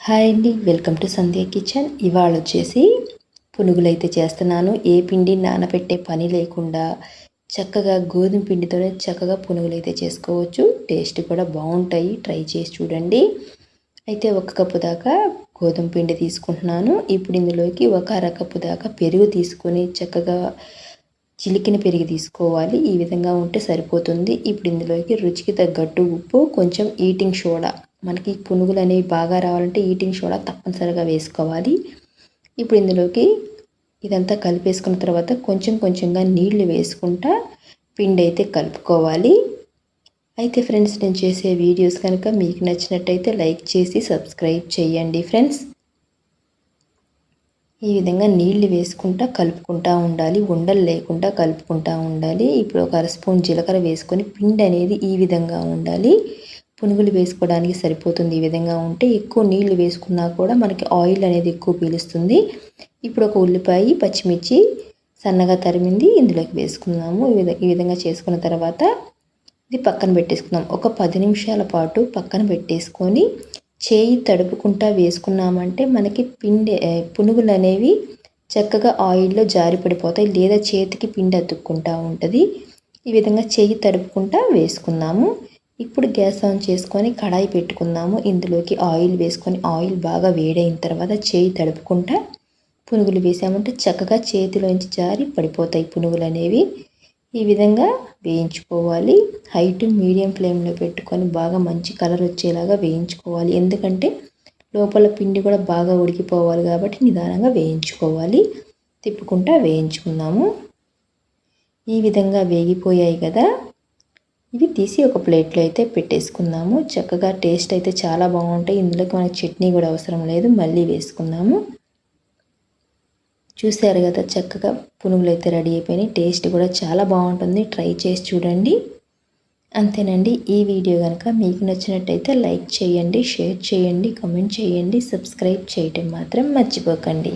Hi అండి, welcome to Sandhya kitchen. ఇవాళ వచ్చేసి పునుగులైతే చేస్తున్నాను. ఏ పిండి నానబెట్టే పని లేకుండా చక్కగా గోధుమ పిండితోనే చక్కగా పునుగులైతే చేసుకోవచ్చు. టేస్ట్ కూడా బాగుంటాయి. ట్రై చేసి చూడండి. అయితే 1 కప్పు దాకా గోధుమ పిండి తీసుకుంటున్నాను. ఇప్పుడు ఇందులోకి 1/2 కప్పు దాకా పెరుగు తీసుకొని చక్కగా చిలికిన పెరుగు తీసుకోవాలి. ఈ విధంగా ఉంటే సరిపోతుంది. ఇప్పుడు ఇందులోకి రుచికి తగ్గట్టు ఉప్పు, కొంచెం ఈటింగ్ సోడా, మనకి పునుగులు అనేవి బాగా రావాలంటే ఈటింగ్ సోడా తప్పనిసరిగా వేసుకోవాలి. ఇప్పుడు ఇందులోకి ఇదంతా కలిపేసుకున్న తర్వాత కొంచెం కొంచెంగా నీళ్లు వేసుకుంటా పిండి అయితే కలుపుకోవాలి. అయితే ఫ్రెండ్స్, నేను చేసే వీడియోస్ కనుక మీకు నచ్చినట్టయితే లైక్ చేసి సబ్స్క్రైబ్ చేయండి ఫ్రెండ్స్. ఈ విధంగా నీళ్లు వేసుకుంటా కలుపుకుంటా ఉండాలి. ఉండలు లేకుండా కలుపుకుంటా ఉండాలి. ఇప్పుడు 1 స్పూన్ జీలకర్ర వేసుకొని పిండి అనేది ఈ విధంగా ఉండాలి. పునుగులు వేసుకోవడానికి సరిపోతుంది. ఈ విధంగా ఉంటే ఎక్కువ నీళ్లు వేసుకున్నా కూడా మనకి ఆయిల్ అనేది ఎక్కువ పీలుస్తుంది. ఇప్పుడు 1 ఉల్లిపాయ, పచ్చిమిర్చి సన్నగా తరిమింది ఇందులోకి వేసుకున్నాము. ఈ విధంగా చేసుకున్న తర్వాత ఇది పక్కన పెట్టేసుకుందాం. ఒక 10 నిమిషాల పాటు పక్కన పెట్టేసుకొని చేయి తడుపుకుంటా వేసుకున్నామంటే మనకి పునుగులు అనేవి చక్కగా ఆయిల్లో జారి పడిపోతాయి, లేదా చేతికి పిండి అతుక్కుంటా ఉంటుంది. ఈ విధంగా చేయి తడుపుకుంటా వేసుకుందాము. ఇప్పుడు గ్యాస్ ఆన్ చేసుకొని కడాయి పెట్టుకుందాము. ఇందులోకి ఆయిల్ వేసుకొని ఆయిల్ బాగా వేడైన తర్వాత చేయి తడుపుకుంటా పునుగులు వేసామంటే చక్కగా చేతిలోంచి జారి పడిపోతాయి పునుగులు అనేవి. ఈ విధంగా వేయించుకోవాలి. హై టు మీడియం ఫ్లేమ్లో పెట్టుకొని బాగా మంచి కలర్ వచ్చేలాగా వేయించుకోవాలి. ఎందుకంటే లోపల పిండి కూడా బాగా ఉడికిపోవాలి కాబట్టి నిదానంగా వేయించుకోవాలి. తిప్పుకుంటా వేయించుకుందాము. ఈ విధంగా వేగిపోయాయి కదా, ఇవి తీసి ఒక ప్లేట్లో అయితే పెట్టేసుకుందాము. చక్కగా టేస్ట్ అయితే చాలా బాగుంటాయి. ఇందులోకి మనకి చట్నీ కూడా అవసరం లేదు. మళ్ళీ వేసుకుందాము. చూసారు కదా, చక్కగా పునుగులు అయితే రెడీ అయిపోయినాయి. టేస్ట్ కూడా చాలా బాగుంటుంది. ట్రై చేసి చూడండి. అంతేనండి. ఈ వీడియో కనుక మీకు నచ్చినట్టయితే లైక్ చేయండి, షేర్ చేయండి, కామెంట్ చేయండి, సబ్స్క్రైబ్ చేయటం మాత్రం మర్చిపోకండి.